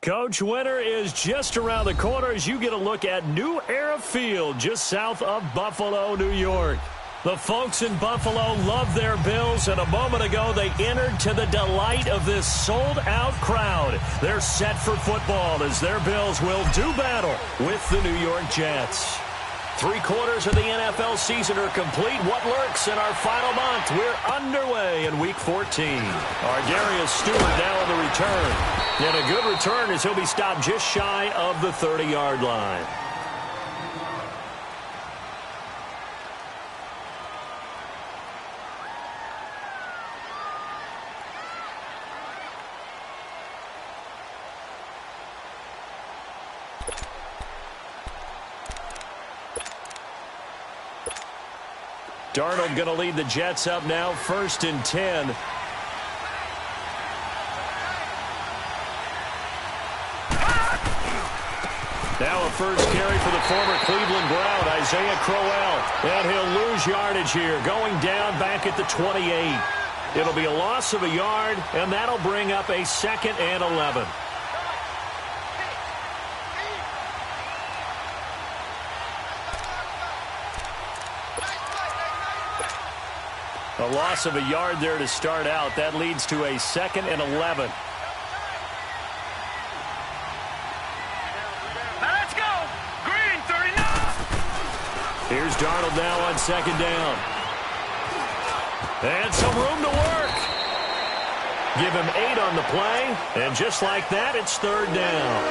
Coach, winter is just around the corner as you get a look at New Era Field just south of Buffalo, New York. The folks in Buffalo love their Bills, and a moment ago they entered to the delight of this sold-out crowd. They're set for football as their Bills will do battle with the New York Jets. 3/4 of the NFL season are complete. What lurks in our final month? We're underway in Week 14. Our Darius Stewart now on the return. And a good return as he'll be stopped just shy of the 30-yard line. Darnold going to lead the Jets up now, 1st and 10. Now a first carry for the former Cleveland Brown, Isaiah Crowell. And he'll lose yardage here, going down back at the 28. It'll be a loss of a yard, and that'll bring up a 2nd and 11. A loss of a yard there to start out. That leads to a 2nd and 11. Let's go! Green, 39! Here's Darnold now on 2nd down. And some room to work. Give him 8 on the play. And just like that, it's 3rd down.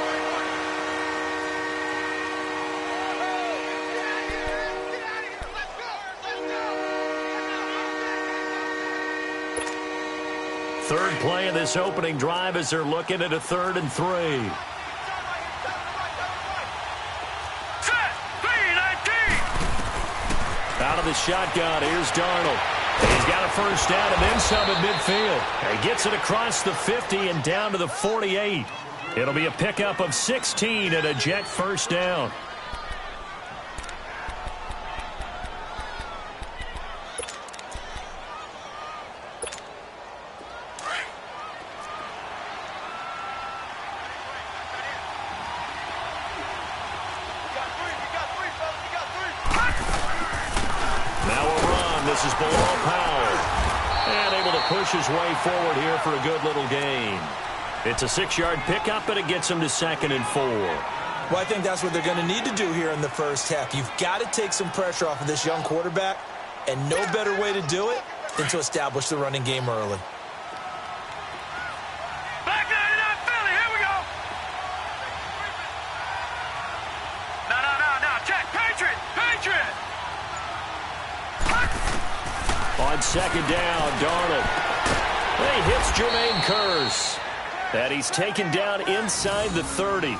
Third play of this opening drive as they're looking at a 3rd and 3. Set! 3-19! Out of the shotgun, here's Darnold. He's got a first down and then some at midfield. He gets it across the 50 and down to the 48. It'll be a pickup of 16 and a Jet first down. This is Bilal Powell. And able to push his way forward here for a good little gain. It's a 6-yard pickup, and it gets him to 2nd and 4. Well, I think that's what they're going to need to do here in the first half. You've got to take some pressure off of this young quarterback, and no better way to do it than to establish the running game early. Back 99 Philly, here we go! No, check, Patriot! On 2nd down, Darnold. He hits Jermaine Kearse. And he's taken down inside the 30.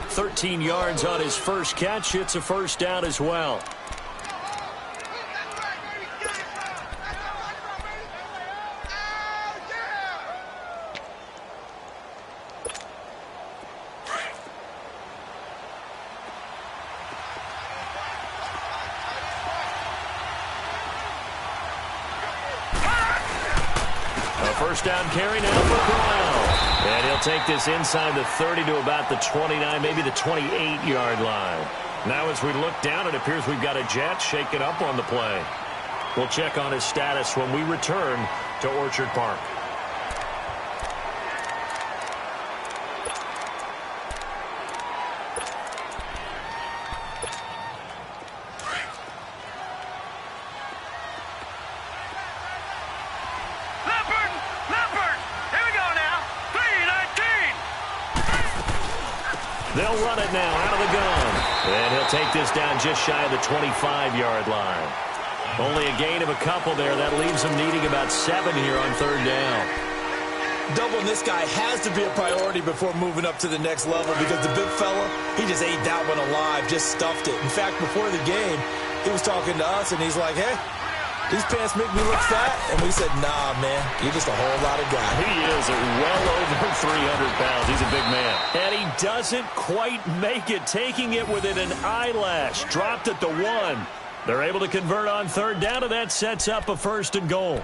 13 yards on his first catch. It's a first down as well. First down carry now for Brown. And he'll take this inside the 30 to about the 29, maybe the 28-yard line. Now as we look down, it appears we've got a Jet shaken up on the play. We'll check on his status when we return to Orchard Park. They'll run it now out of the gun. And he'll take this down just shy of the 25-yard line. Only a gain of a couple there. That leaves him needing about 7 here on 3rd down. Doubling this guy has to be a priority before moving up to the next level because the big fella, he just ate that one alive, just stuffed it. In fact, before the game, he was talking to us, and he's like, hey, these pants make me look fat. And we said, nah, man, you're just a whole lot of guy. He is well over 300 pounds. He's a big man. And he doesn't quite make it, taking it within an eyelash. Dropped at the 1. They're able to convert on 3rd down, and that sets up a 1st and goal.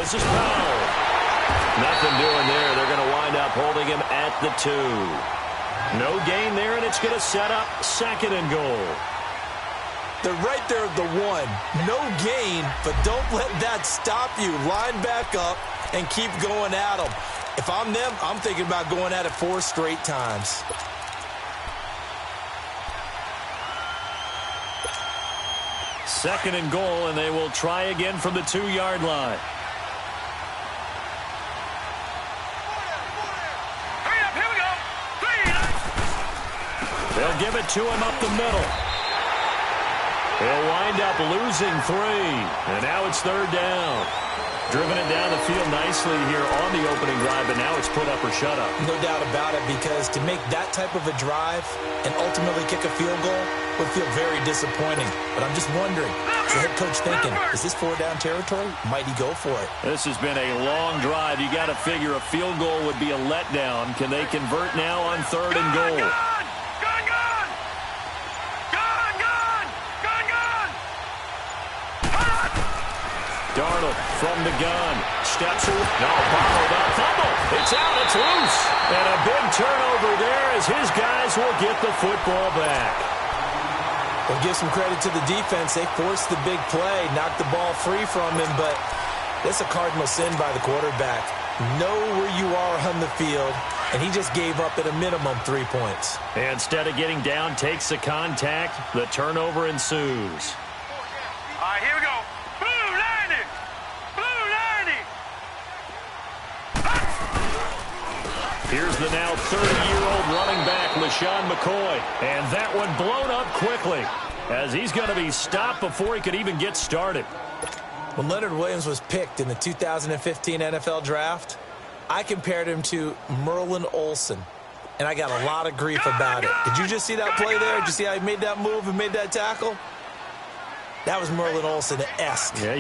This is Powell. Nothing doing there. They're going to wind up holding him at the 2. No gain there, and it's going to set up 2nd and goal. They're right there at the 1. No gain, but don't let that stop you. Line back up and keep going at them. If I'm them, I'm thinking about going at it 4 straight times. Second and goal, and they will try again from the 2-yard line. Hurry up, here we go. 3. They'll give it to him up the middle. He'll wind up losing 3, and now it's 3rd down. Driven it down the field nicely here on the opening drive, but now it's put up or shut up. No doubt about it, because to make that type of a drive and ultimately kick a field goal would feel very disappointing. But I'm just wondering, is the head coach thinking, is this 4-down territory? Might he go for it? This has been a long drive. You got to figure a field goal would be a letdown. Can they convert now on 3rd and goal? Darnold from the gun. Steps through. No, followed up. Fumble. It's out. It's loose. And a big turnover there as his guys will get the football back. We'll give some credit to the defense. They forced the big play, knocked the ball free from him, but that's a cardinal sin by the quarterback. Know where you are on the field, and he just gave up at a minimum 3 points. And instead of getting down, takes the contact. The turnover ensues. All right, here we go. Here's the now 30-year-old running back, LeSean McCoy. And that one blown up quickly as he's going to be stopped before he could even get started. When Leonard Williams was picked in the 2015 NFL Draft, I compared him to Merlin Olsen, and I got a lot of grief about it. Did you just see that play there? Did you see how he made that move and made that tackle? That was Merlin Olsen-esque there.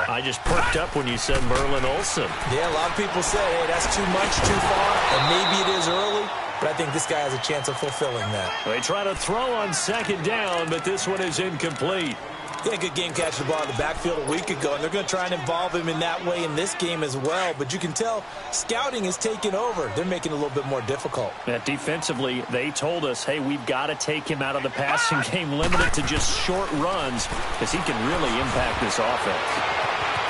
I just perked up when you said Merlin Olsen. Yeah, a lot of people say, hey, that's too much, too far, and maybe it is early, but I think this guy has a chance of fulfilling that. They try to throw on 2nd down, but this one is incomplete. He had a good game catching the ball in the backfield a week ago, and they're going to try and involve him in that way in this game as well. But you can tell scouting is taking over. They're making it a little bit more difficult. Defensively, they told us, hey, we've got to take him out of the passing game, limited to just short runs, because he can really impact this offense.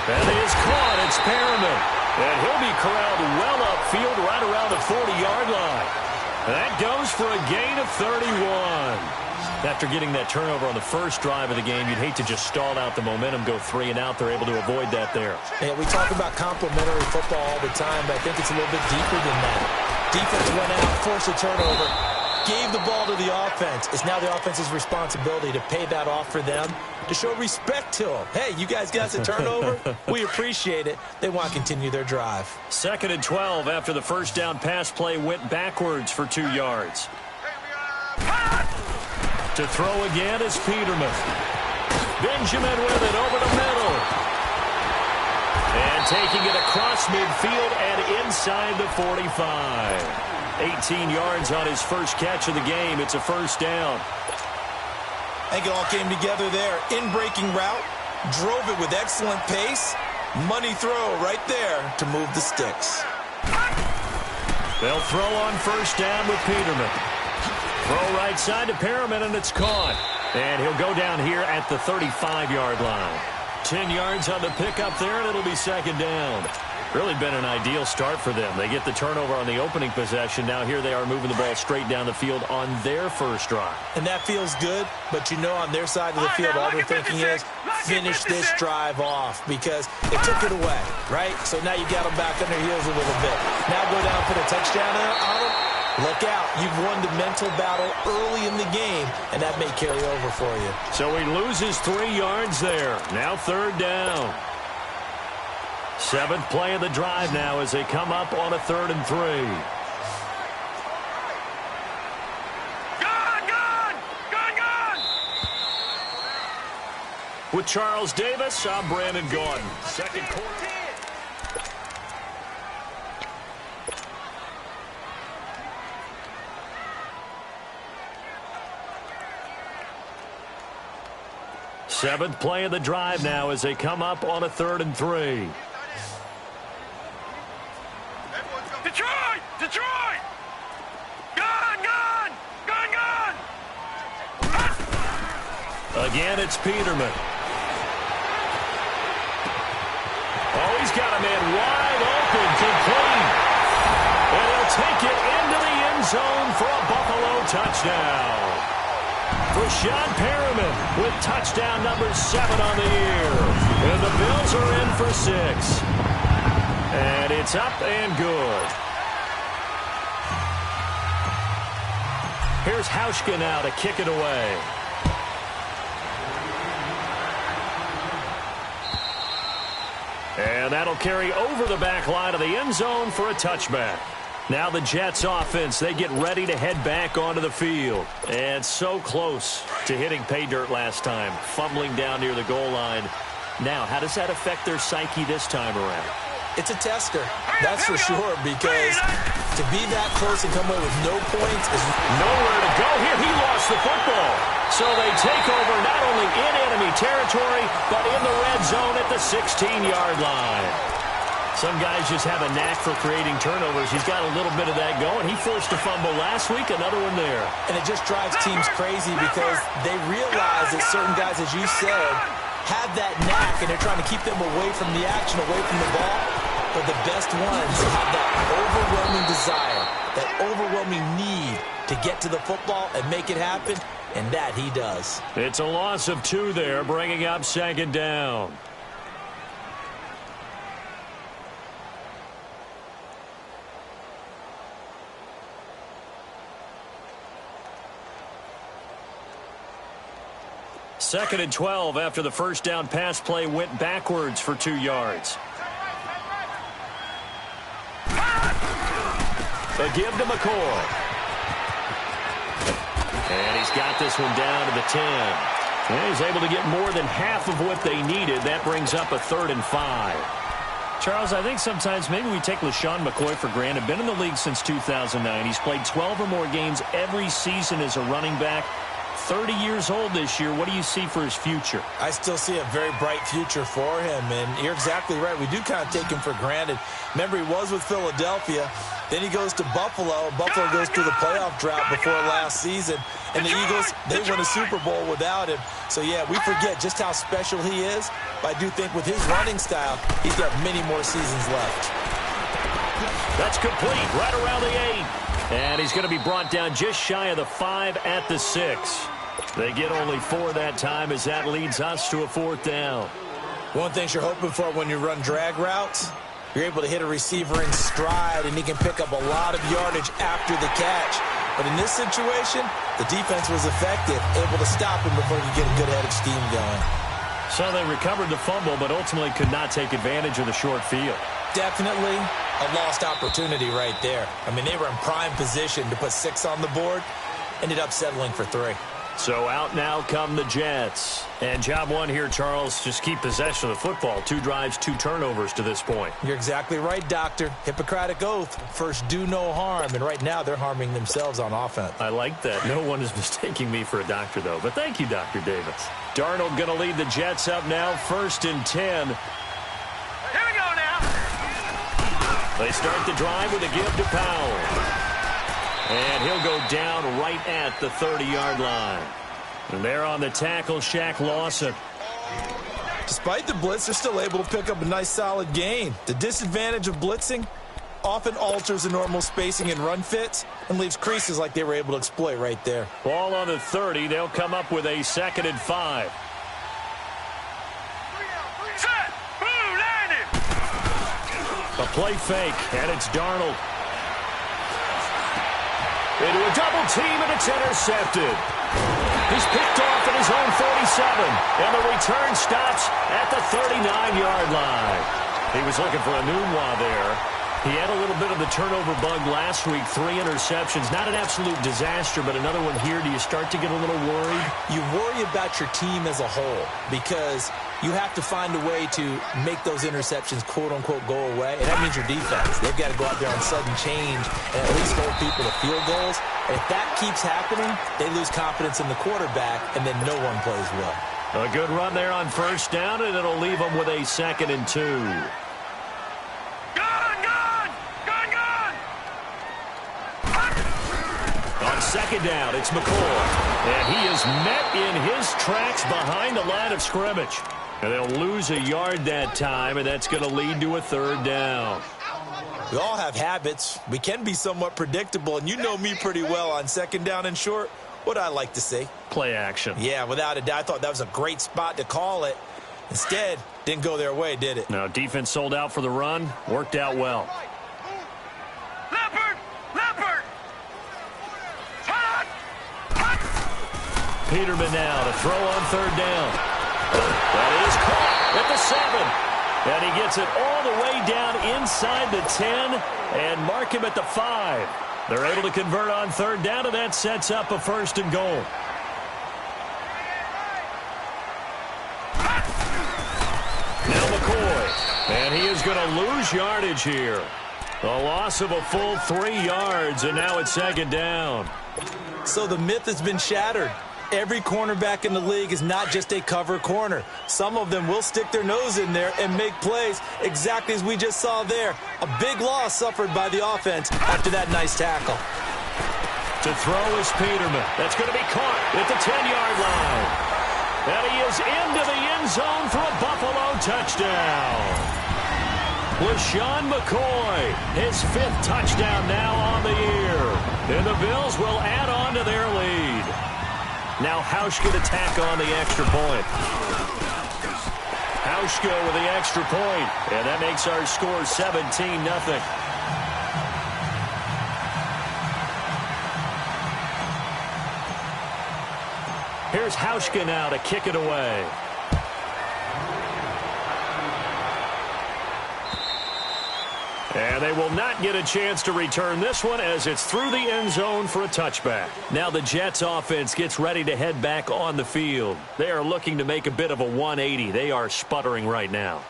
That is caught. It's Perriman. And he'll be corralled well upfield right around the 40-yard line. That goes for a gain of 31. After getting that turnover on the first drive of the game, you'd hate to just stall out the momentum, go 3 and out. They're able to avoid that there. Yeah, we talk about complementary football all the time, but I think it's a little bit deeper than that. Defense went out, forced a turnover, gave the ball to the offense. It's now the offense's responsibility to pay that off for them, to show respect to them. Hey, you guys got the turnover? We appreciate it. They want to continue their drive. 2nd and 12 after the first down pass play went backwards for 2 yards. To throw again is Peterman. Benjamin with it over the middle. And taking it across midfield and inside the 45. 18 yards on his first catch of the game. It's a 1st down. I think it all came together there. In-breaking route, drove it with excellent pace. Money throw right there to move the sticks. They'll throw on 1st down with Peterman. Throw right side to Perriman, and it's caught. And he'll go down here at the 35-yard line. 10 yards on the pickup there, and it'll be 2nd down. Really been an ideal start for them. They get the turnover on the opening possession. Now here they are moving the ball straight down the field on their first drive. And that feels good, but you know on their side of the field, all they're thinking is finish this drive off because they took it away, right? So now you got them back on their heels a little bit. Now go down and put a touchdown on them. Look out. You've won the mental battle early in the game, and that may carry over for you. So he loses 3 yards there. Now 3rd down. 7th play of the drive now as they come up on a 3rd and 3. With Charles Davis, I'm Brandon Gaudin. 2nd quarter. Seventh play of the drive now as they come up on a 3rd and 3. Again, it's Peterman. Oh, he's got a man wide open, complete. And he'll take it into the end zone for a Buffalo touchdown. Breshad Perriman with touchdown number 7 on the year. And the Bills are in for 6. And it's up and good. Here's Hauschka now to kick it away. And that'll carry over the back line of the end zone for a touchback. Now the Jets offense, they get ready to head back onto the field. And so close to hitting pay dirt last time, fumbling down near the goal line. Now, how does that affect their psyche this time around? It's a tester, that's for sure, because to be that close and come away with no points is nowhere to go here. He lost the football. So they take over not only in enemy territory, but in the red zone at the 16-yard line. Some guys just have a knack for creating turnovers. He's got a little bit of that going. He forced a fumble last week, another one there. And it just drives teams crazy because they realize that certain guys, as you said, have that knack, and they're trying to keep them away from the action, away from the ball. But the best ones have that overwhelming desire, that overwhelming need to get to the football and make it happen, and that he does. It's a loss of 2 there, bringing up 2nd down. Second and 12 after the first down pass play went backwards for 2 yards. A give to McCoy. And he's got this one down to the 10. And he's able to get more than half of what they needed. That brings up a 3rd and 5. Charles, I think sometimes maybe we take LeSean McCoy for granted. Been in the league since 2009. He's played 12 or more games every season as a running back. 30 years old this year. What do you see for his future? I still see a very bright future for him, and you're exactly right. We do kind of take him for granted. Remember, he was with Philadelphia. Then he goes to Buffalo. Buffalo goes through the playoff drought before last season. And the Eagles, they win a Super Bowl without him. So, yeah, we forget just how special he is. But I do think with his running style, he's got many more seasons left. That's complete right around the 8. And he's going to be brought down just shy of the 5 at the 6. They get only 4 that time as that leads us to a 4th down. One thing you're hoping for when you run drag routes, you're able to hit a receiver in stride, and he can pick up a lot of yardage after the catch. But in this situation, the defense was effective, able to stop him before he could get a good head of steam going. So they recovered the fumble, but ultimately could not take advantage of the short field. Definitely a lost opportunity right there. I mean, they were in prime position to put 6 on the board, ended up settling for 3. So out now come the Jets. And job 1 here, Charles, just keep possession of the football. 2 drives, 2 turnovers to this point. You're exactly right, Doctor. Hippocratic oath. First, do no harm. And right now, they're harming themselves on offense. I like that. No one is mistaking me for a doctor, though. But thank you, Dr. Davis. Darnold going to lead the Jets up now, 1st and 10. Here we go now. They start the drive with a give to Powell. And he'll go down right at the 30-yard line. And there on the tackle, Shaq Lawson. Despite the blitz, they're still able to pick up a nice, solid gain. The disadvantage of blitzing often alters the normal spacing and run fits and leaves creases like they were able to exploit right there. Ball on the 30. They'll come up with a 2nd and 5. Set. Boom. Landed. A play fake, and it's Darnold. Into a double team, and it's intercepted. He's picked off at his own 47, and the return stops at the 39-yard line. He was looking for a Nunwa there. He had a little bit of the turnover bug last week, 3 interceptions. Not an absolute disaster, but another one here. Do you start to get a little worried? You worry about your team as a whole because you have to find a way to make those interceptions, quote-unquote, go away, and that means your defense. They've got to go out there on sudden change and at least hold people to field goals. And if that keeps happening, they lose confidence in the quarterback, and then no one plays well. A good run there on 1st down, and it'll leave them with a 2nd and 2. second down. It's McCoy. And he is met in his tracks behind the line of scrimmage. And they'll lose a yard that time, and that's going to lead to a third down. We all have habits. We can be somewhat predictable, and you know me pretty well on second down and short. What I like to say? Play action. Yeah, without a doubt. I thought that was a great spot to call it. Instead, didn't go their way, did it? No, defense sold out for the run. Worked out well. Leopard! Leopard! Peterman now to throw on third down. That is caught at the 7. And he gets it all the way down inside the 10 and mark him at the 5. They're able to convert on third down, and that sets up a first and goal. Now McCoy. And he is going to lose yardage here. A loss of a full 3 yards, and now it's second down. So the myth has been shattered. Every cornerback in the league is not just a cover corner. Some of them will stick their nose in there and make plays exactly as we just saw there. A big loss suffered by the offense after that nice tackle. To throw is Peterman. That's going to be caught at the 10-yard line. And he is into the end zone for a Buffalo touchdown. LeSean McCoy, his 5th touchdown now on the year. And the Bills will add on to their lead. Now Hauschka to tack on the extra point. Hauschka with the extra point. And that makes our score 17-0. Here's Hauschka now to kick it away. And they will not get a chance to return this one as it's through the end zone for a touchback. Now the Jets offense gets ready to head back on the field. They are looking to make a bit of a 180. They are sputtering right now.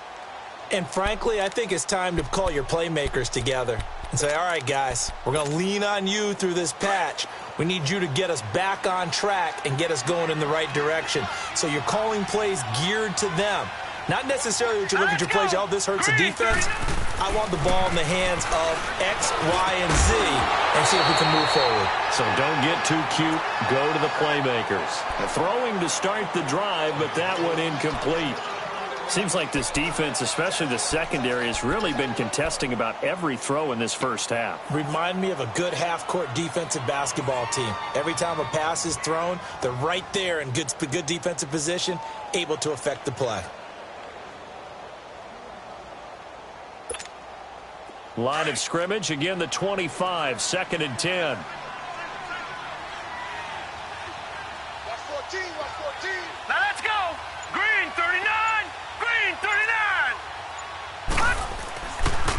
And frankly, I think it's time to call your playmakers together and say, all right, guys, we're going to lean on you through this patch. We need you to get us back on track and get us going in the right direction. So you're calling plays geared to them. Not necessarily that you look at your plays, oh, this hurts the defense. I want the ball in the hands of X, Y, and Z and see if we can move forward. So don't get too cute. Go to the playmakers. Throwing to start the drive, but that one incomplete. Seems like this defense, especially the secondary, has really been contesting about every throw in this first half. Remind me of a good half-court defensive basketball team. Every time a pass is thrown, they're right there in good defensive position, able to affect the play. Line of scrimmage, again the 25, 2nd and 10. Watch 14, watch 14. Now let's go. Green 39, green 39.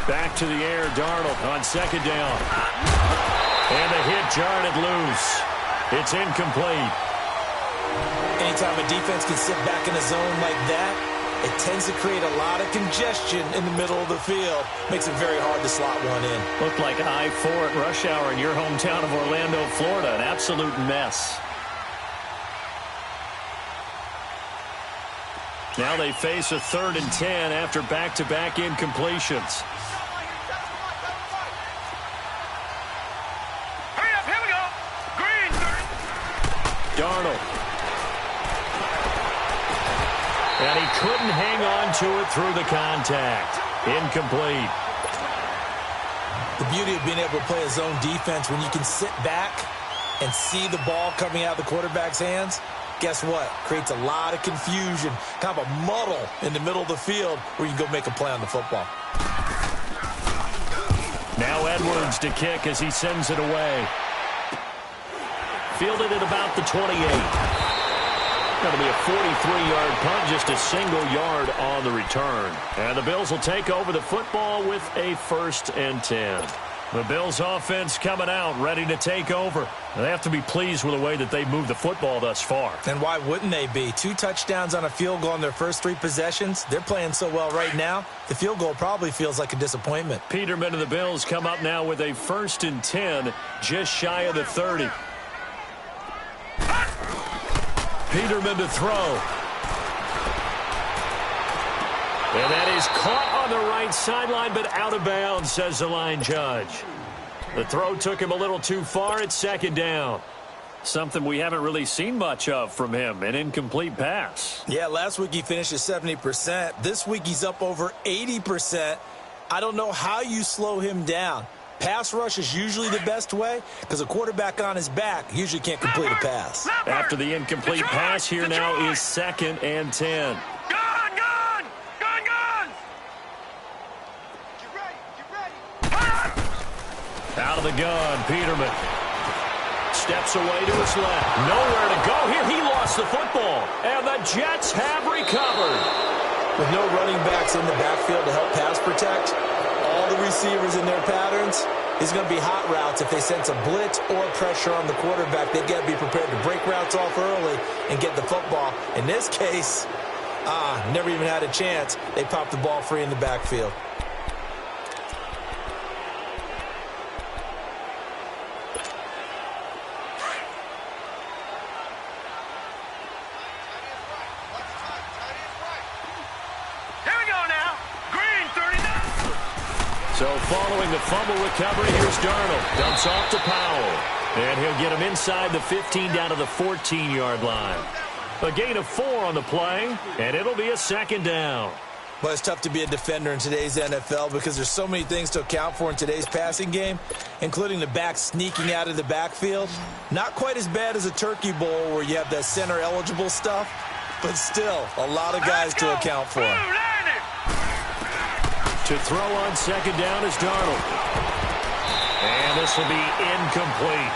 Back to the air, Darnold on second down. And the hit jarred it loose. It's incomplete. Anytime a defense can sit back in a zone like that, it tends to create a lot of congestion in the middle of the field. Makes it very hard to slot one in. Looked like I-4 at rush hour in your hometown of Orlando, Florida. An absolute mess. Now they face a 3rd and 10 after back-to-back incompletions. Hurry up, here we go. Green 30. Darnold. And he couldn't hang on to it through the contact. Incomplete. The beauty of being able to play a zone defense when you can sit back and see the ball coming out of the quarterback's hands, guess what? Creates a lot of confusion, kind of a muddle in the middle of the field where you can go make a play on the football. Now Edwards to kick as he sends it away. Fielded at about the 28. Going to be a 43-yard punt, just a single yard on the return. And the Bills will take over the football with a 1st and 10. The Bills offense coming out, ready to take over. They have to be pleased with the way that they moved the football thus far. And why wouldn't they be? 2 touchdowns on a field goal in their first 3 possessions. They're playing so well right now, the field goal probably feels like a disappointment. Peterman and the Bills come up now with a 1st and 10, just shy of the 30. Peterman to throw. And that is caught on the right sideline, but out of bounds, says the line judge. The throw took him a little too far. It's second down. Something we haven't really seen much of from him, an incomplete pass. Yeah, last week he finished at 70%. This week he's up over 80%. I don't know how you slow him down. Pass rush is usually the best way because a quarterback on his back usually can't complete a pass. After the incomplete pass, here now is 2nd and 10. Out of the gun, Peterman. Steps away to his left. Nowhere to go here. He lost the football. And the Jets have recovered. With no running backs in the backfield to help pass protect, all the receivers in their patterns, it's going to be hot routes. If they sense a blitz or pressure on the quarterback, they've got to be prepared to break routes off early and get the football. In this case, never even had a chance. They popped the ball free in the backfield. So following the fumble recovery, here's Darnold. Dumps off to Powell. And he'll get him inside the 15 down to the 14-yard line. A gain of 4 on the play, and it'll be a second down. Well, it's tough to be a defender in today's NFL because there's so many things to account for in today's passing game, including the back sneaking out of the backfield. Not quite as bad as a turkey bowl where you have that center-eligible stuff, but still a lot of guys to account for. To throw on second down is Darnold. And this will be incomplete.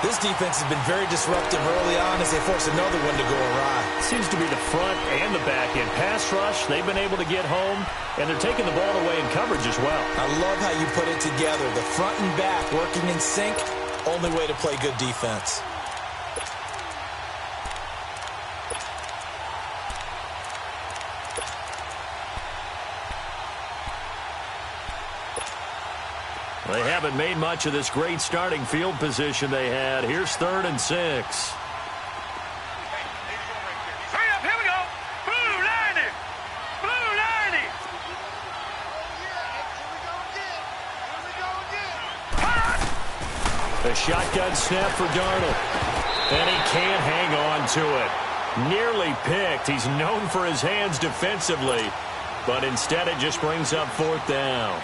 This defense has been very disruptive early on as they force another one to go awry. Seems to be the front and the back end. Pass rush, they've been able to get home, and they're taking the ball away in coverage as well. I love how you put it together. The front and back working in sync, only way to play good defense. They haven't made much of this great starting field position they had. Here's 3rd and 6. Hurry up, here we go. Blue 90. Blue 90. The shotgun snap for Darnold. And he can't hang on to it. Nearly picked. He's known for his hands defensively. But instead it just brings up 4th down.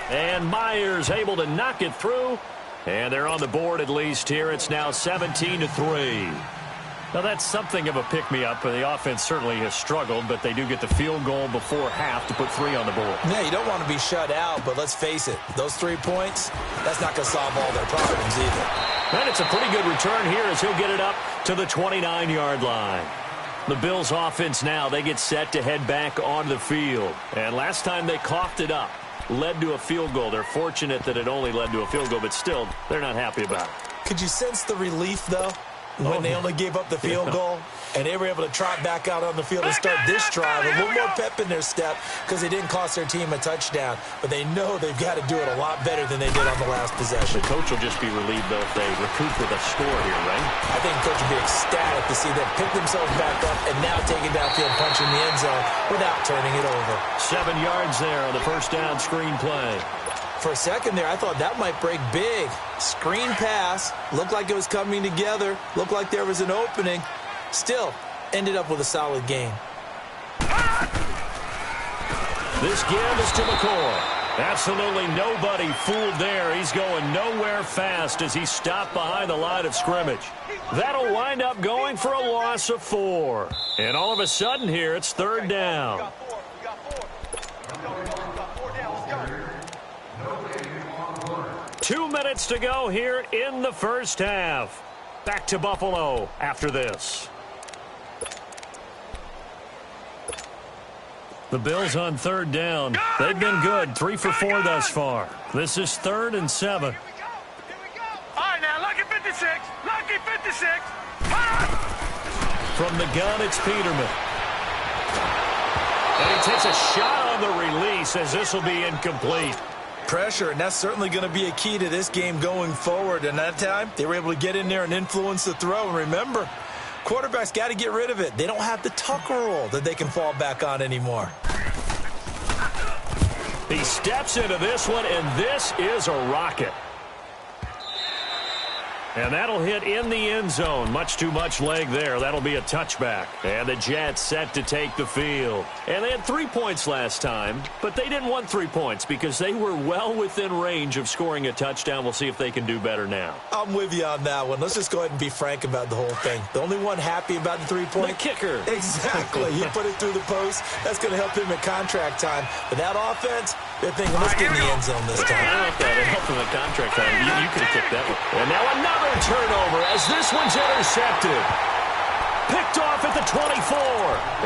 And Myers able to knock it through. And they're on the board at least here. It's now 17-3. Now that's something of a pick-me-up. The offense certainly has struggled, but they do get the field goal before half to put 3 on the board. Yeah, you don't want to be shut out, but let's face it. Those 3 points, that's not going to solve all their problems either. And it's a pretty good return here as he'll get it up to the 29-yard line. The Bills offense now, they get set to head back on the field. And last time they coughed it up, led to a field goal. They're fortunate that it only led to a field goal, but still, they're not happy about it. Could you sense the relief, though, when they only gave up the field goal? And they were able to trot back out on the field and start this drive. A little more pep in their step because they didn't cost their team a touchdown. But they know they've got to do it a lot better than they did on the last possession. The coach will just be relieved, though, if they recoup with a score here, right? I think the coach will be ecstatic to see them pick themselves back up and now take it downfield, punching the end zone without turning it over. 7 yards there on the first down screen play. For a second there, I thought that might break big. Screen pass. Looked like it was coming together. Looked like there was an opening. Still, ended up with a solid game. This give is to McCoy. Absolutely nobody fooled there. He's going nowhere fast as he stopped behind the line of scrimmage. That'll wind up going for a loss of 4. And all of a sudden here, it's 3rd down. 2 minutes to go here in the first half. Back to Buffalo after this. The Bills on 3rd down. They've been good. 3 for 4 thus far. This is 3rd and 7. Here we go. All right, now, lucky 56. Lucky 56. From the gun, it's Peterman. And he takes a shot on the release as this will be incomplete. Pressure, and that's certainly going to be a key to this game going forward. And that time, they were able to get in there and influence the throw. And remember, Quarterbacks got to get rid of it. They don't have the Tucker rule that they can fall back on anymore. He steps into this one, and this is a rocket. And that'll hit in the end zone. Much too much leg there. That'll be a touchback. And the Jets set to take the field. And they had 3 points last time, but they didn't want 3 points because they were well within range of scoring a touchdown. We'll see if they can do better now. I'm with you on that one. Let's just go ahead and be frank about the whole thing. The only one happy about the 3-point? The kicker. Exactly. He put it through the post. That's going to help him at contract time. But that offense, they're thinking, let's get in the end zone this time. I don't know if that helped him at contract time. You could have kicked that one. And now another turnover as this one's intercepted. Picked off at the 24.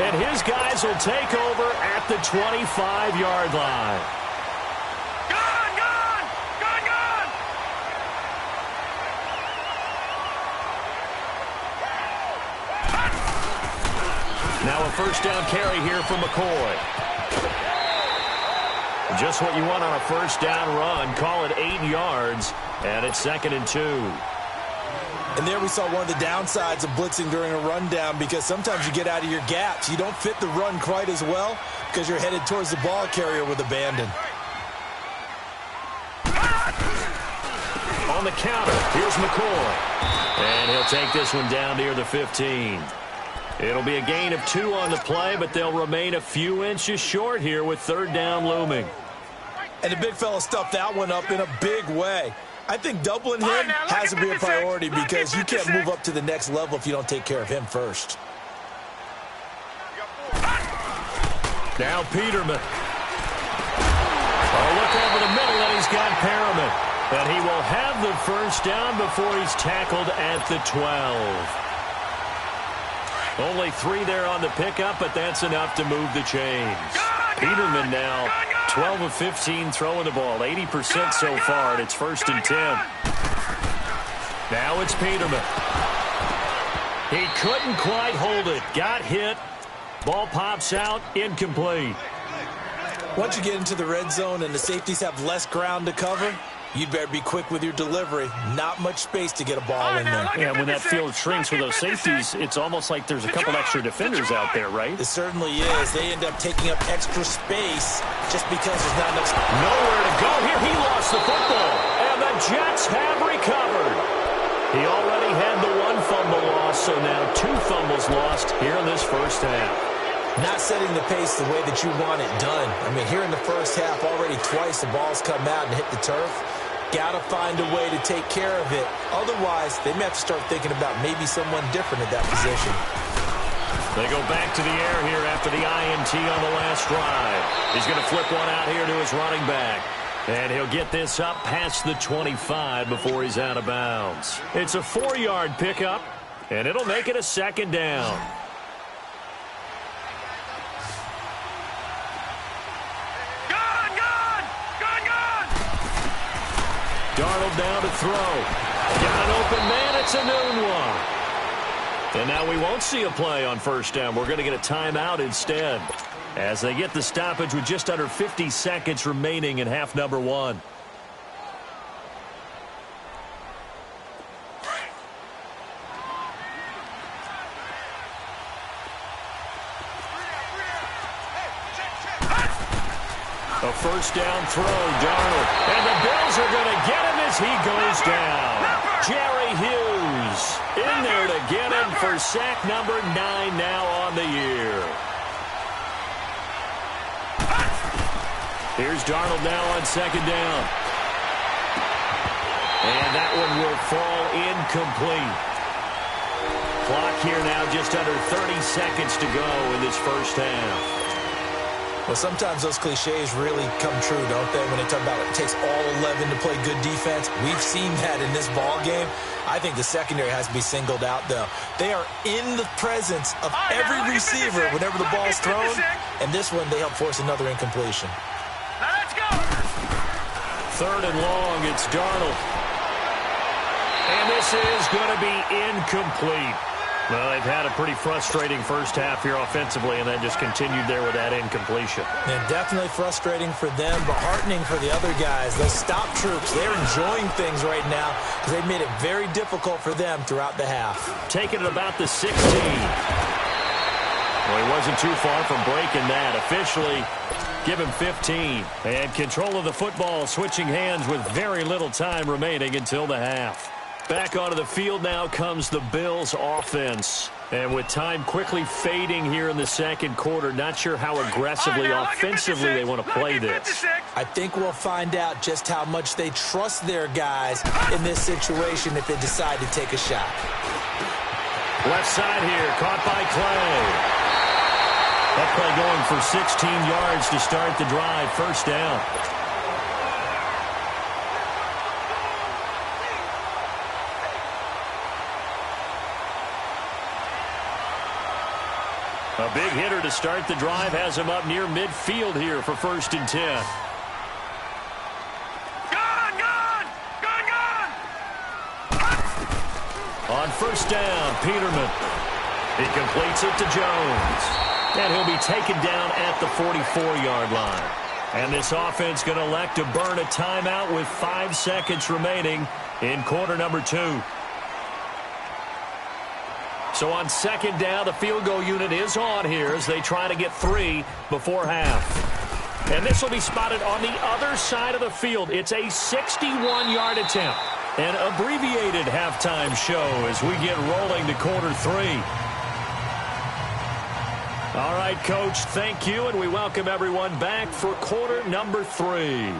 And his guys will take over at the 25-yard line. Gone, gone, gone, gone. Now a first down carry here from McCoy. Just what you want on a first down run. Call it 8 yards, and it's 2nd and 2. And there we saw one of the downsides of blitzing during a rundown because sometimes you get out of your gaps. You don't fit the run quite as well because you're headed towards the ball carrier with abandon. On the counter, here's McCoy. And he'll take this one down near the 15. It'll be a gain of 2 on the play, but they'll remain a few inches short here with 3rd down looming. And the big fella stuffed that one up in a big way. I think doubling him has to be a priority because you can't move up to the next level if you don't take care of him first. Now Peterman. Oh, look over the middle, and he's got Perriman. And he will have the first down before he's tackled at the 12. Only 3 there on the pickup, but that's enough to move the chains. Peterman now 12 of 15 throwing the ball, 80% so far, and it's 1st and 10. Now it's Peterman. He couldn't quite hold it. Got hit. Ball pops out, incomplete. Once you get into the red zone and the safeties have less ground to cover, you'd better be quick with your delivery. Not much space to get a ball in there. Yeah, when that field shrinks with those safeties, it's almost like there's a couple extra defenders out there, right? It certainly is. They end up taking up extra space just because there's not enough space. Nowhere to go here. He lost the football. And the Jets have recovered. He already had the 1 fumble loss, so now 2 fumbles lost here in this first half. Not setting the pace the way that you want it done. I mean, here in the first half, already twice the ball's come out and hit the turf. Got to find a way to take care of it. Otherwise, they may have to start thinking about maybe someone different at that position. They go back to the air here after the INT on the last drive. He's going to flip one out here to his running back. And he'll get this up past the 25 before he's out of bounds. It's a 4-yard pickup, and it'll make it a 2nd down. Darnold down to throw. Got an open man. It's a noon one. And now we won't see a play on first down. We're going to get a timeout instead as they get the stoppage with just under 50 seconds remaining in half number 1. A first down throw, Darnold. And the Bills are going to get him as he goes down. Jerry Hughes in there to get him for sack number 9 now on the year. Here's Darnold now on 2nd down. And that one will fall incomplete. Clock here now just under 30 seconds to go in this first half. Well, sometimes those cliches really come true, don't they? When they talk about it takes all 11 to play good defense. We've seen that in this ball game. I think the secondary has to be singled out, though. They are in the presence of every receiver whenever the ball's thrown. And this one, they help force another incompletion. Now let's go. 3rd and long, it's Darnold. And this is going to be incomplete. Well, they've had a pretty frustrating first half here offensively, and then just continued there with that incompletion. And definitely frustrating for them, but heartening for the other guys. Those stop troops, they're enjoying things right now because they've made it very difficult for them throughout the half. Taking it about the 16. Well, he wasn't too far from breaking that. Officially, give him 15. And control of the football, switching hands with very little time remaining until the half. Back onto the field now comes the Bills offense. And with time quickly fading here in the second quarter, not sure how aggressively, offensively they want to play this. I think we'll find out just how much they trust their guys in this situation if they decide to take a shot. Left side here, caught by Clay. That play going for 16 yards to start the drive, first down. A big hitter to start the drive has him up near midfield here for 1st and 10. On first down, Peterman. He completes it to Jones. And he'll be taken down at the 44-yard line. And this offense going to elect to burn a timeout with 5 seconds remaining in quarter number 2. So on second down, the field goal unit is on here as they try to get 3 before half. And this will be spotted on the other side of the field. It's a 61-yard attempt. An abbreviated halftime show as we get rolling to quarter 3. All right, Coach, thank you, and we welcome everyone back for quarter number 3.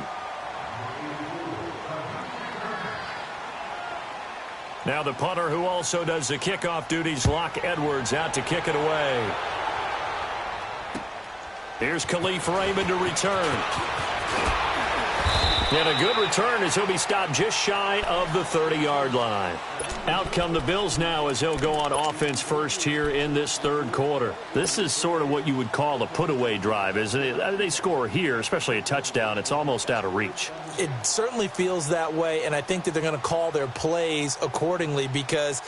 Now the punter who also does the kickoff duties, Locke Edwards, out to kick it away. Here's Khalif Raymond to return. And a good return as he'll be stopped just shy of the 30-yard line. Out come the Bills now as they'll go on offense first here in this third quarter. This is sort of what you would call a put-away drive, isn't it? They score here, especially a touchdown. It's almost out of reach. It certainly feels that way, and I think that they're going to call their plays accordingly because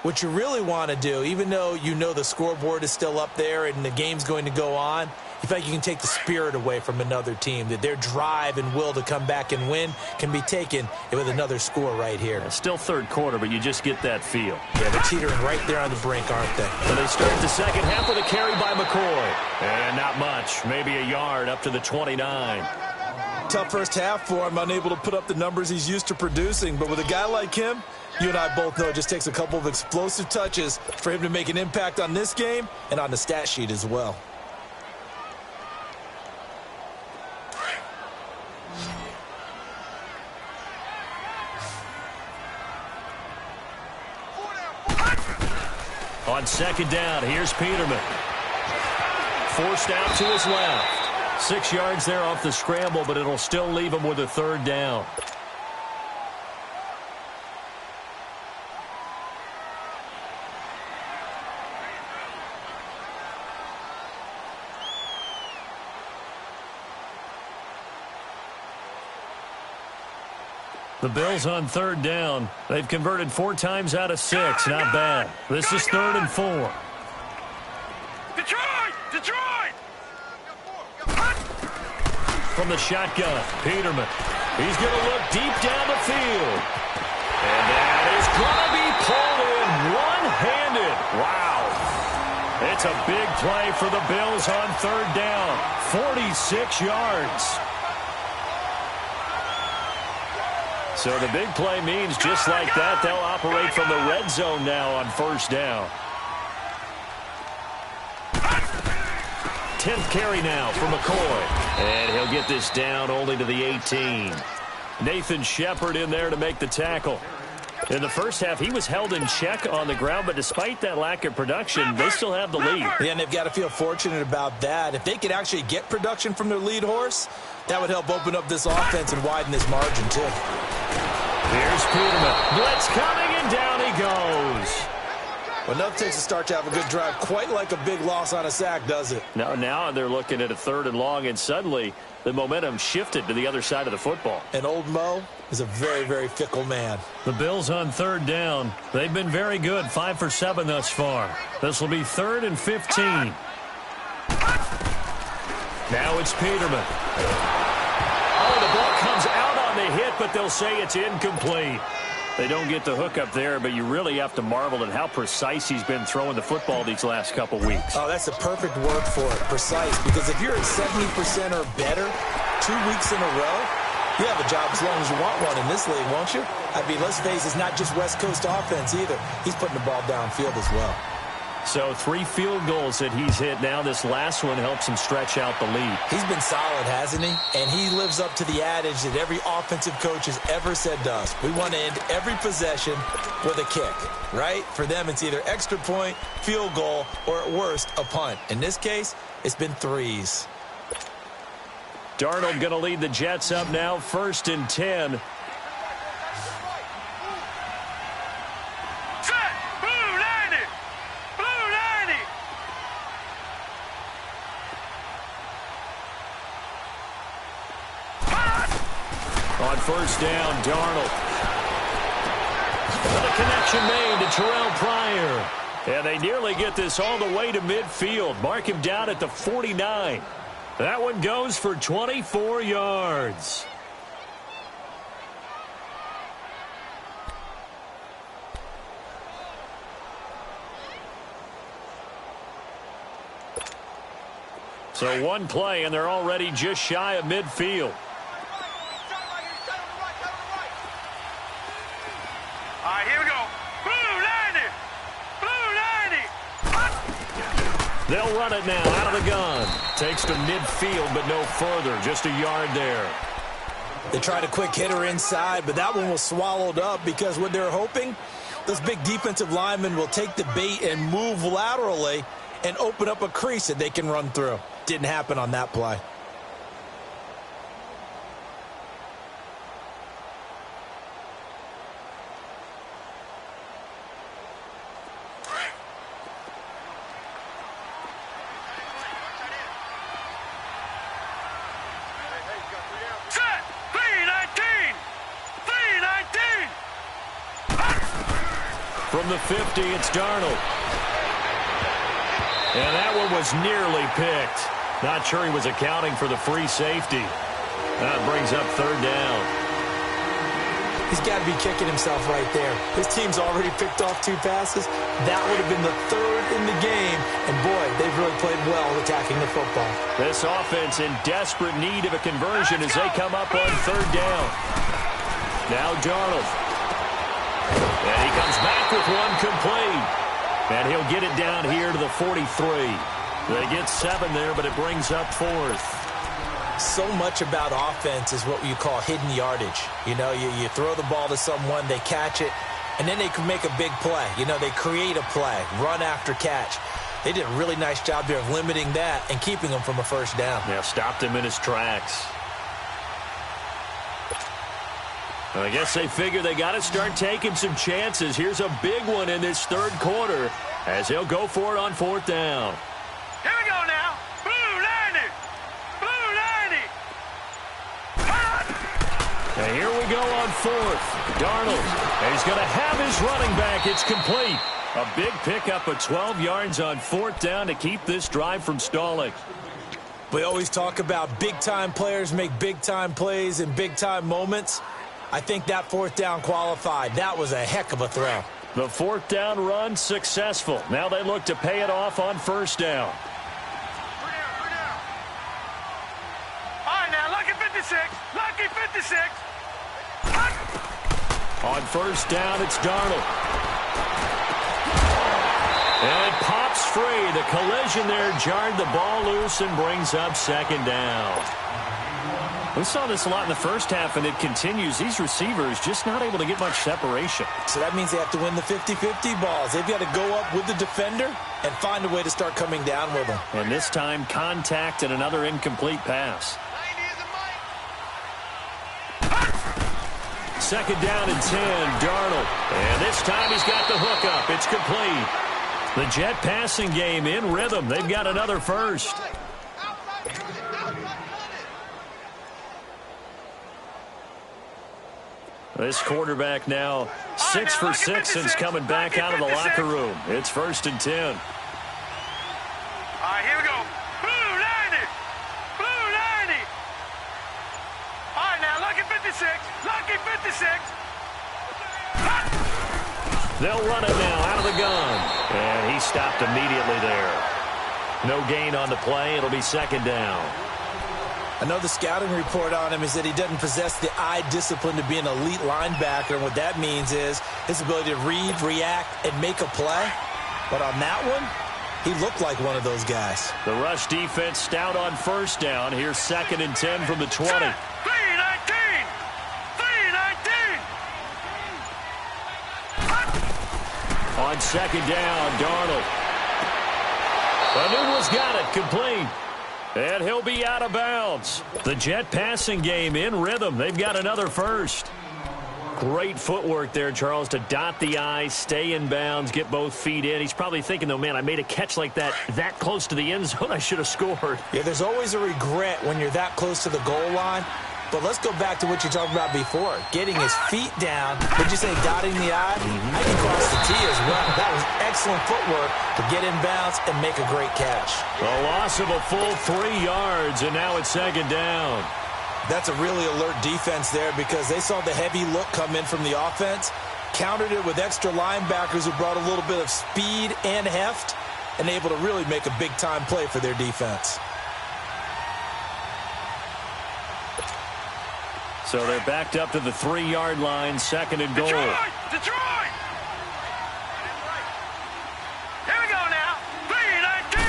what you really want to do, even though you know the scoreboard is still up there and the game's going to go on, you feel like you can take the spirit away from another team, that their drive and will to come back and win can be taken with another score right here. Yeah, still third quarter, but you just get that feel. Yeah, they're teetering right there on the brink, aren't they? So they start the second half with a carry by McCoy. And not much, maybe a yard up to the 29. Tough first half for him, unable to put up the numbers he's used to producing. But with a guy like him, you and I both know it just takes a couple of explosive touches for him to make an impact on this game and on the stat sheet as well. On second down, here's Peterman. Forced out to his left. 6 yards there off the scramble, but it'll still leave him with a third down. The Bills on third down. They've converted 4 times out of 6. Not bad. This is 3rd and 4. Detroit! From the shotgun, Peterman. He's going to look deep down the field. And that is going to be pulled in one-handed. Wow. It's a big play for the Bills on third down. 46 yards. So the big play means just like that, they'll operate from the red zone now on first down. 10th carry now for McCoy. And he'll get this down only to the 18. Nathan Shepard in there to make the tackle. In the first half, he was held in check on the ground, but despite that lack of production, they still have the lead. Yeah, and they've got to feel fortunate about that. If they could actually get production from their lead horse, that would help open up this offense and widen this margin, too. Here's Peterman. Blitz coming, and down he goes. Well, enough takes to start to have a good drive. Quite like a big loss on a sack, does it? Now they're looking at a 3rd and long, and suddenly the momentum shifted to the other side of the football. And old Mo is a very, very fickle man. The Bills on 3rd down. They've been very good, 5 for 7 thus far. This will be 3rd and 15. Now it's Peterman. Oh, the ball comes out on the hit, but they'll say it's incomplete. They don't get the hook up there, but you really have to marvel at how precise he's been throwing the football these last couple weeks. Oh, that's the perfect word for it, precise. Because if you're at 70% or better 2 weeks in a row, you have a job as long as you want one in this league, won't you? I mean, let's face it, it's not just West Coast offense either. He's putting the ball downfield as well. So 3 field goals that he's hit now. This last one helps him stretch out the lead. He's been solid, hasn't he? And he lives up to the adage that every offensive coach has ever said to us. We want to end every possession with a kick, right? For them, it's either extra point, field goal, or at worst, a punt. In this case, it's been 3s. Darnold going to lead the Jets up now, 1st and 10. On 1st down, Darnold. And a connection made to Terrell Pryor. And they nearly get this all the way to midfield. Mark him down at the 49. That one goes for 24 yards. So one play, and they're already just shy of midfield. They'll run it now out of the gun. Takes to midfield, but no further. Just a yard there. They tried a quick hitter inside, but that one was swallowed up because what they're hoping, those big defensive linemen will take the bait and move laterally and open up a crease that they can run through. Didn't happen on that play. From the 50, it's Darnold. And that one was nearly picked. Not sure he was accounting for the free safety. That brings up 3rd down. He's got to be kicking himself right there. His team's already picked off 2 passes. That would have been the 3rd in the game. And, boy, they've really played well attacking the football. This offense in desperate need of a conversion as they come up on 3rd down. Now Darnold. And he comes back with one complete. And he'll get it down here to the 43. They get 7 there, but it brings up 4th. So much about offense is what you call hidden yardage. You know, you throw the ball to someone, they catch it, and then they can make a big play. You know, they create a play, run after catch. They did a really nice job there of limiting that and keeping him from a 1st down. Yeah, stopped him in his tracks. I guess they figure they got to start taking some chances. Here's a big one in this 3rd quarter as he'll go for it on 4th down. Here we go now. Blue 90. Blue 90. And here we go on 4th. Darnold. And he's going to have his running back. It's complete. A big pickup of 12 yards on 4th down to keep this drive from stalling. We always talk about big-time players make big-time plays in big-time moments. I think that 4th down qualified. That was a heck of a throw. The 4th down run successful. Now they look to pay it off on 1st down. All right, now, lucky 56. Lucky 56. On 1st down, it's Darnold. And it pops free. The collision there jarred the ball loose and brings up 2nd down. We saw this a lot in the first half, and it continues. These receivers just not able to get much separation. So that means they have to win the 50-50 balls. They've got to go up with the defender and find a way to start coming down with them. And this time, contact and another incomplete pass. 2nd down and 10, Darnold. And this time he's got the hook up. It's complete. The Jet passing game in rhythm. They've got another first. This quarterback now 6 for 6 since coming back out of the locker room. It's 1st and 10. All right, here we go. Blue 90. Blue 90. All right, now, lucky 56. Lucky 56. They'll run it now out of the gun. And he stopped immediately there. No gain on the play. It'll be 2nd down. I know the scouting report on him is that he doesn't possess the eye discipline to be an elite linebacker. And what that means is his ability to read, react, and make a play. But on that one, he looked like one of those guys. The rush defense stout on 1st down. Here's 2nd and 10 from the 20. 319. 319. On 2nd down, Darnold. Anubla's got it, complete. And he'll be out of bounds. The Jet passing game in rhythm. They've got another first. Great footwork there, Charles, to dot the I, stay in bounds, get both feet in. He's probably thinking, though, man, I made a catch like that close to the end zone. I should have scored. Yeah, there's always a regret when you're that close to the goal line. But let's go back to what you talked about before. Getting his feet down. Did you say dotting the I? I can cross the T as well. That was excellent footwork to get in bounds and make a great catch. A loss of a full 3 yards, and now it's 2nd down. That's a really alert defense there because they saw the heavy look come in from the offense, countered it with extra linebackers who brought a little bit of speed and heft, and able to really make a big-time play for their defense. So they're backed up to the 3-yard line, 2nd and goal. Detroit! Here we go now. 319.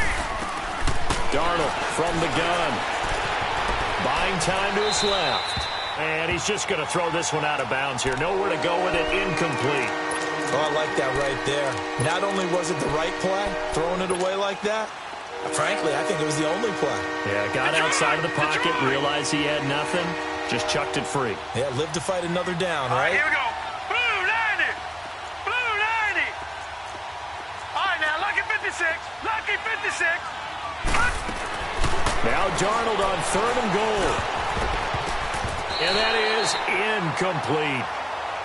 Darnold from the gun. Buying time to his left. And he's just going to throw this one out of bounds here. Nowhere to go with it. Incomplete. Oh, I like that right there. Not only was it the right play, throwing it away like that, frankly, I think it was the only play. Yeah, got outside of the pocket, realized he had nothing, just chucked it free. Yeah, live to fight another down, right? Here we go. Blue 90. Blue 90. All right, now, lucky 56. Lucky 56. Now Darnold on 3rd and goal. And that is incomplete.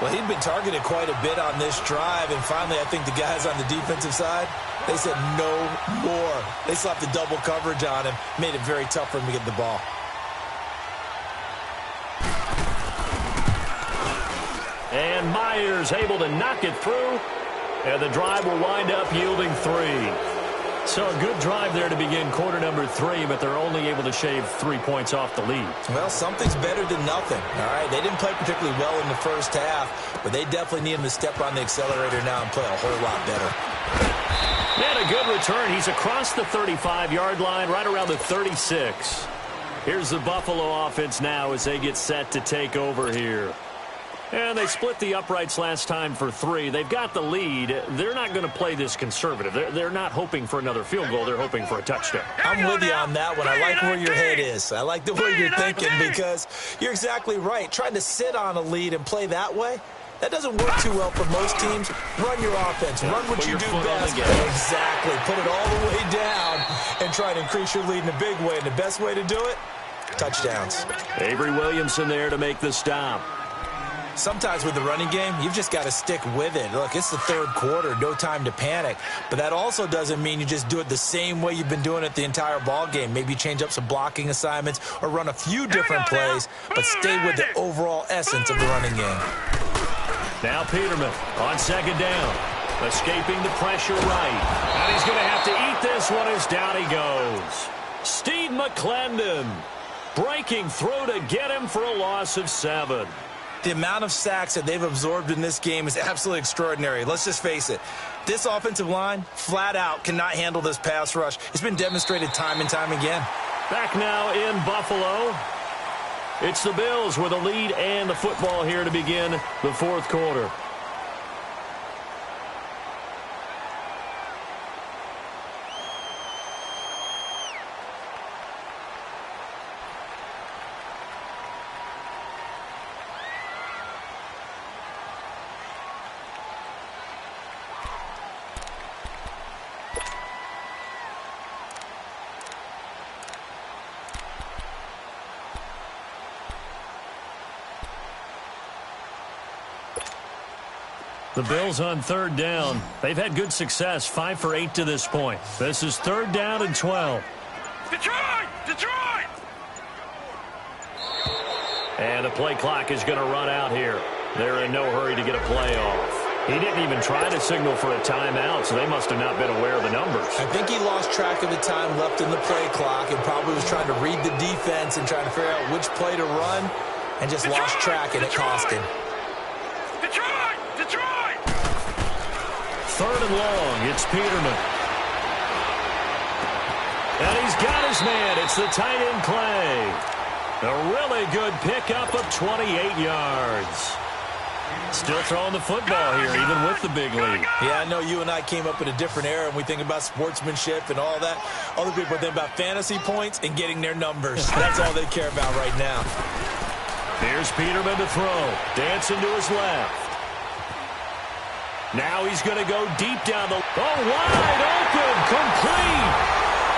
Well, he'd been targeted quite a bit on this drive, and finally I think the guys on the defensive side, they said no more. They slapped the double coverage on him, made it very tough for him to get the ball. And Myers able to knock it through, and the drive will wind up yielding 3. So a good drive there to begin quarter number 3, but they're only able to shave 3 points off the lead. Well, something's better than nothing, all right? They didn't play particularly well in the first half, but they definitely need him to step on the accelerator now and play a whole lot better. And a good return. He's across the 35-yard line, right around the 36. Here's the Buffalo offense now as they get set to take over here. And they split the uprights last time for 3. They've got the lead. They're not going to play this conservative. They're not hoping for another field goal. They're hoping for a touchdown. I'm with you on that one. I like where your head is. I like the way you're thinking because you're exactly right. Trying to sit on a lead and play that way, that doesn't work too well for most teams. Run your offense. Run what you do best. Exactly. Put it all the way down and try to increase your lead in a big way. And the best way to do it, touchdowns. Avery Williamson there to make the stop. Sometimes with the running game, you've just got to stick with it. Look, it's the 3rd quarter, no time to panic. But that also doesn't mean you just do it the same way you've been doing it the entire ball game. Maybe change up some blocking assignments or run a few different plays, but stay with the overall essence of the running game. Now Peterman on 2nd down, escaping the pressure right. And he's going to have to eat this one as down he goes. Steve McClendon breaking through to get him for a loss of 7. The amount of sacks that they've absorbed in this game is absolutely extraordinary. Let's just face it. This offensive line, flat out, cannot handle this pass rush. It's been demonstrated time and time again. Back now in Buffalo. It's the Bills with a lead and the football here to begin the 4th quarter. The Bills on third down. They've had good success, 5 for 8 to this point. This is third down and 12. Detroit! Detroit! And the play clock is going to run out here. They're in no hurry to get a play off. He didn't even try to signal for a timeout, so they must have not been aware of the numbers. I think he lost track of the time left in the play clock and probably was trying to read the defense and trying to figure out which play to run and just lost track, and it cost him. Detroit! Detroit! Third and long, it's Peterman. And he's got his man. It's the tight end Clay. A really good pickup of 28 yards. Still throwing the football here, even with the big lead. Yeah, I know you and I came up in a different era, and we think about sportsmanship and all that. Other people think about fantasy points and getting their numbers. That's all they care about right now. Here's Peterman to throw. Dancing to his left. Now he's going to go deep down the... Oh, wide open, complete.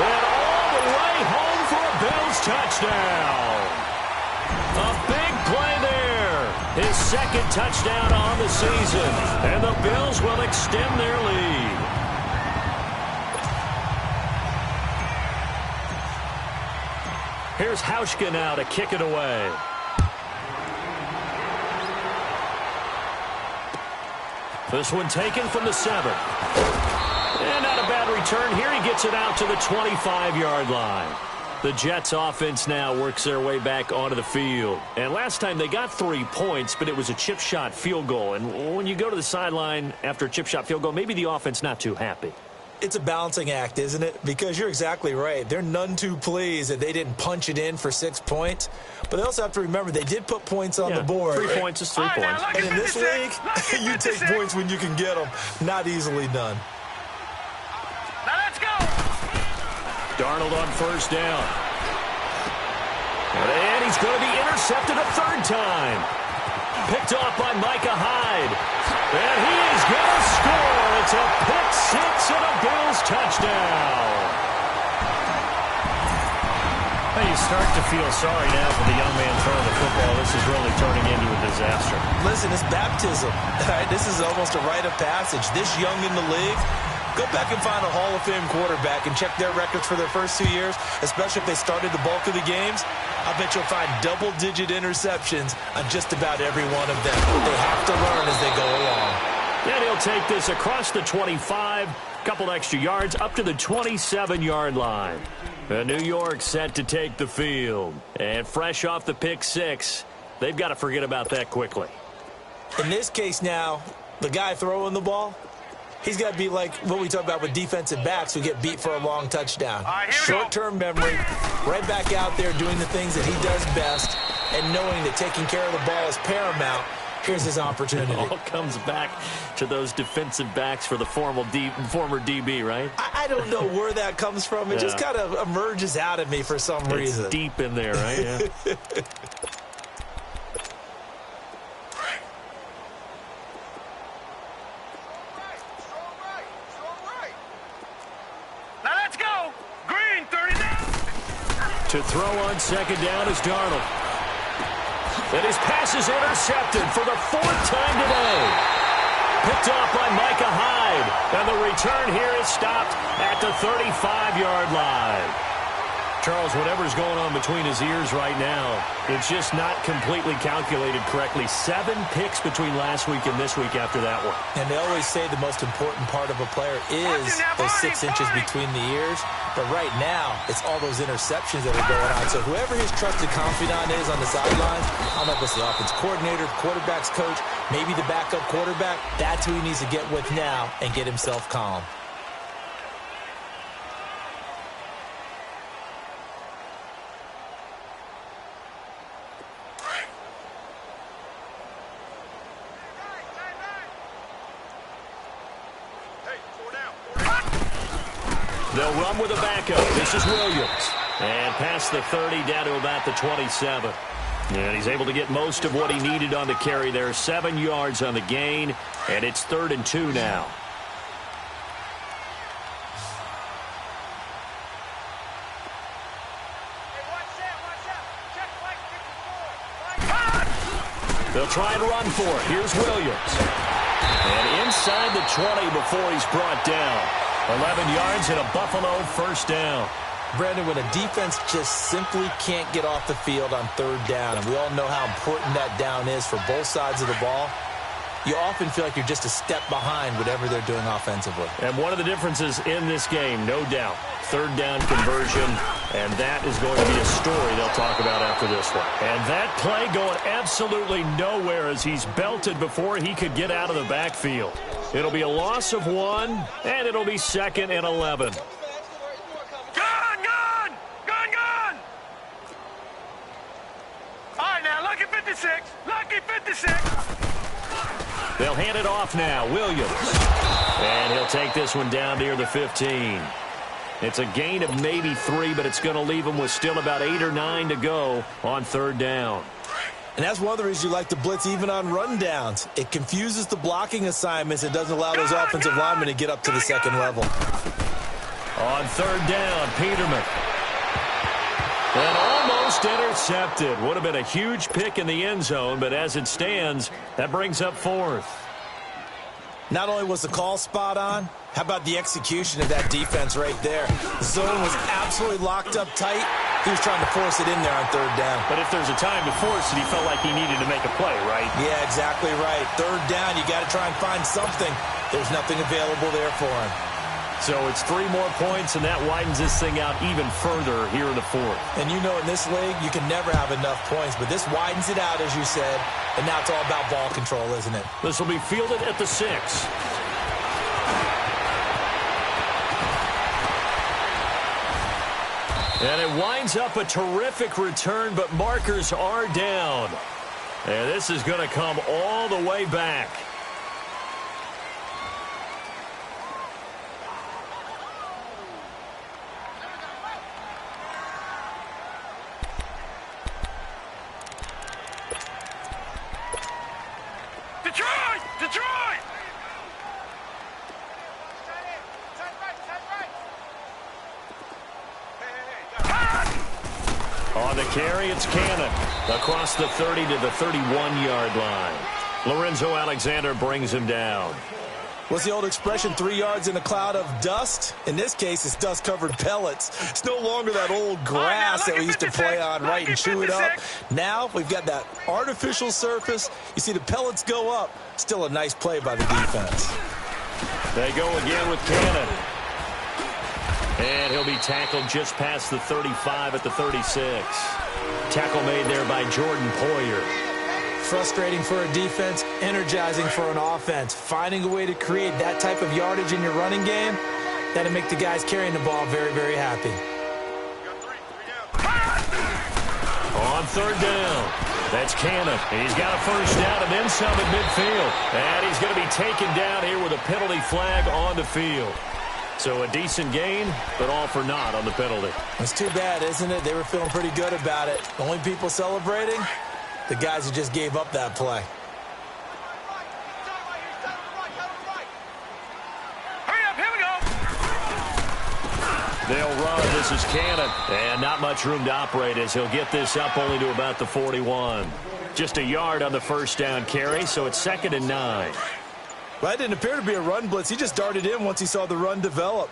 And all the way home for a Bills touchdown. A big play there. His second touchdown on the season. And the Bills will extend their lead. Here's Hauschka now to kick it away. This one taken from the 7. And not a bad return here. He gets it out to the 25-yard line. The Jets offense now works their way back onto the field. And last time they got 3 points, but it was a chip shot field goal. And when you go to the sideline after a chip shot field goal, maybe the offense not too happy. It's a balancing act, isn't it? Because you're exactly right. They're none too pleased that they didn't punch it in for 6 points. But they also have to remember they did put points on the board. 3 points is 3 points. And in this league, you take points when you can get them. Not easily done. Now let's go! Darnold on first down. And he's going to be intercepted a third time. Picked off by Micah Hyde. And he is going to score. It's a pick six and a Bills touchdown. Well, you start to feel sorry now for the young man throwing the football. This is really turning into a disaster. Listen, it's baptism. This is almost a rite of passage. This young in the league, go back and find a Hall of Fame quarterback and check their records for their first 2 years, especially if they started the bulk of the games. I bet you'll find double-digit interceptions on just about every one of them. They have to learn as they go along. And he'll take this across the 25, couple extra yards, up to the 27-yard line. New York set to take the field. And fresh off the pick six, they've got to forget about that quickly. In this case now, the guy throwing the ball, he's got to be like what we talk about with defensive backs who get beat for a long touchdown. Short-term memory, right back out there doing the things that he does best, and knowing that taking care of the ball is paramount. Here's his opportunity. It all comes back to those defensive backs for the former DB, right? I don't know where that comes from. It just kind of emerges out of me for some reason. It's deep in there, right? Yeah. To throw on second down is Darnold. And his pass is intercepted for the 4th time today. Picked off by Micah Hyde. And the return here is stopped at the 35-yard line. Charles, whatever's going on between his ears right now, it's just not completely calculated correctly. 7 picks between last week and this week after that one. And they always say the most important part of a player is those 6 inches between the ears. But right now, it's all those interceptions that are going on. So whoever his trusted confidant is on the sidelines, I don't know if it's the offense coordinator, quarterback's coach, maybe the backup quarterback, that's who he needs to get with now and get himself calm. They'll run with a backup. This is Williams. And past the 30, down to about the 27. And he's able to get most of what he needed on the carry there. 7 yards on the gain. And it's 3rd and 2 now. They'll try and run for it. Here's Williams. And inside the 20 before he's brought down. 11 yards and a Buffalo first down. Brandon, when a defense just simply can't get off the field on third down, and we all know how important that down is for both sides of the ball, you often feel like you're just a step behind whatever they're doing offensively. And one of the differences in this game, no doubt, third down conversion, and that is going to be a story they'll talk about after this one. And that play going absolutely nowhere as he's belted before he could get out of the backfield. It'll be a loss of 1, and it'll be 2nd and 11. All right, now, lucky 56. Lucky 56. They'll hand it off now. Williams. And he'll take this one down near the 15. It's a gain of maybe 3, but it's going to leave him with still about 8 or 9 to go on third down. And that's one of the reasons you like to blitz even on rundowns. It confuses the blocking assignments. It doesn't allow those offensive linemen to get up to the second level. On third down, Peterman. And almost intercepted. Would have been a huge pick in the end zone, but as it stands, that brings up 4th. Not only was the call spot on, how about the execution of that defense right there? The zone was absolutely locked up tight. He was trying to force it in there on third down. But if there's a time to force it, he felt like he needed to make a play, right? Yeah, exactly right. Third down, you got to try and find something. There's nothing available there for him. So it's 3 more points, and that widens this thing out even further here in the 4th. And you know in this league, you can never have enough points, but this widens it out, as you said, and now it's all about ball control, isn't it? This will be fielded at the 6. And it winds up a terrific return, but markers are down. And this is going to come all the way back. Detroit! On the carry, it's Cannon. Across the 30 to the 31-yard line. Lorenzo Alexander brings him down. What's the old expression, 3 yards in a cloud of dust? In this case, it's dust-covered pellets. It's no longer that old grass that we used to play on, right, and chew it up. Now we've got that artificial surface. You see the pellets go up. Still a nice play by the defense. They go again with Cannon. And he'll be tackled just past the 35 at the 36. Tackle made there by Jordan Poyer. Frustrating for a defense, energizing for an offense. Finding a way to create that type of yardage in your running game, that'll make the guys carrying the ball very, very happy. On third down, that's Cannon. He's got a first down and then some at midfield. And he's going to be taken down here with a penalty flag on the field. So a decent gain, but all for naught on the penalty. It's too bad, isn't it? They were feeling pretty good about it. The only people celebrating, the guys who just gave up that play. Hurry up, here we go. They'll run. This is Cannon. And not much room to operate as he'll get this up only to about the 41. Just a yard on the first down carry, so it's 2nd and 9. Well, that didn't appear to be a run blitz. He just darted in once he saw the run develop.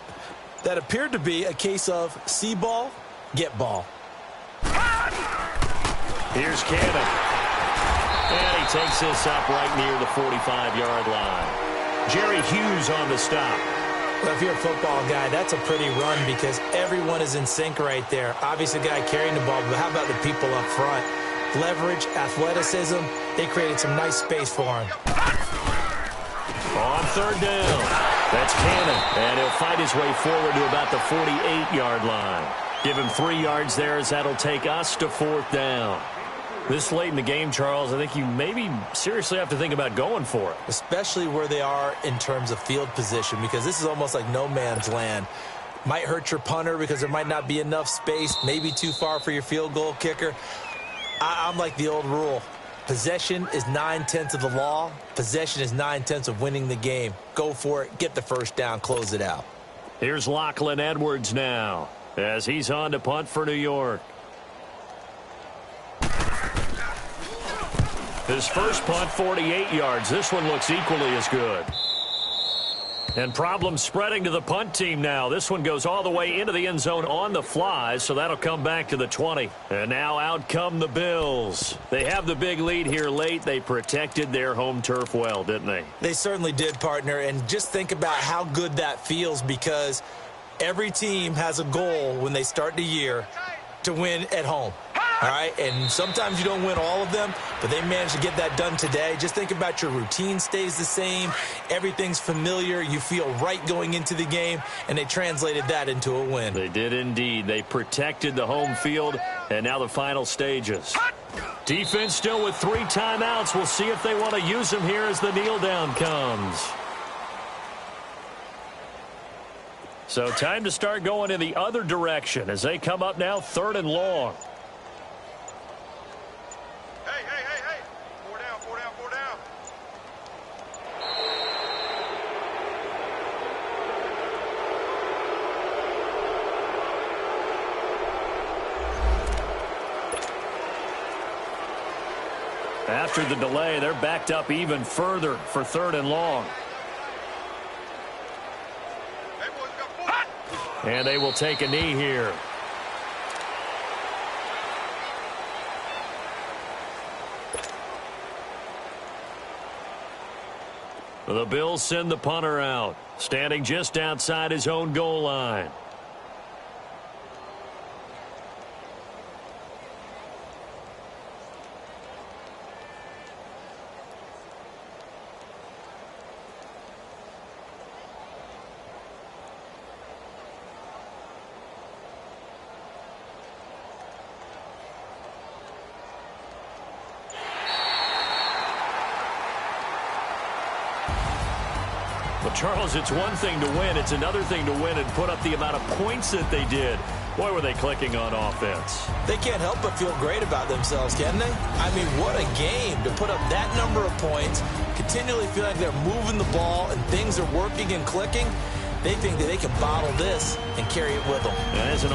That appeared to be a case of see ball, get ball. Here's Cannon. And he takes this up right near the 45-yard line. Jerry Hughes on the stop. Well, if you're a football guy, that's a pretty run because everyone is in sync right there. Obviously, the guy carrying the ball, but how about the people up front? Leverage, athleticism, they created some nice space for him. On third down, that's Cannon, and he'll fight his way forward to about the 48-yard line. Give him 3 yards there as that'll take us to 4th down. This late in the game, Charles, I think you maybe seriously have to think about going for it. Especially where they are in terms of field position, because this is almost like no man's land. Might hurt your punter because there might not be enough space, maybe too far for your field goal kicker. I'm like the old rule. Possession is 9/10 of the law. Possession is 9/10 of winning the game. Go for it. Get the first down. Close it out. Here's Lachlan Edwards now as he's on to punt for New York. His first punt, 48 yards. This one looks equally as good. And problems spreading to the punt team now. This one goes all the way into the end zone on the fly, so that'll come back to the 20. And now out come the Bills. They have the big lead here late. They protected their home turf well, didn't they? They certainly did, partner. And just think about how good that feels, because every team has a goal when they start the year to win at home. All right, and sometimes you don't win all of them, but they managed to get that done today. Just think about your routine stays the same. Everything's familiar. You feel right going into the game, and they translated that into a win. They did indeed. They protected the home field, and now the final stages. Defense still with 3 timeouts. We'll see if they want to use them here as the kneel down comes. So time to start going in the other direction as they come up now 3rd and long. Hey. 4 down. After the delay, they're backed up even further for 3rd and long. Hey, boys, got 4. And they will take a knee here. The Bills send the punter out, standing just outside his own goal line. Well, Charles, it's one thing to win. It's another thing to win and put up the amount of points that they did. Boy, were they clicking on offense. They can't help but feel great about themselves, can they? I mean, what a game to put up that number of points, continually feel like they're moving the ball and things are working and clicking. They think that they can bottle this and carry it with them. And as an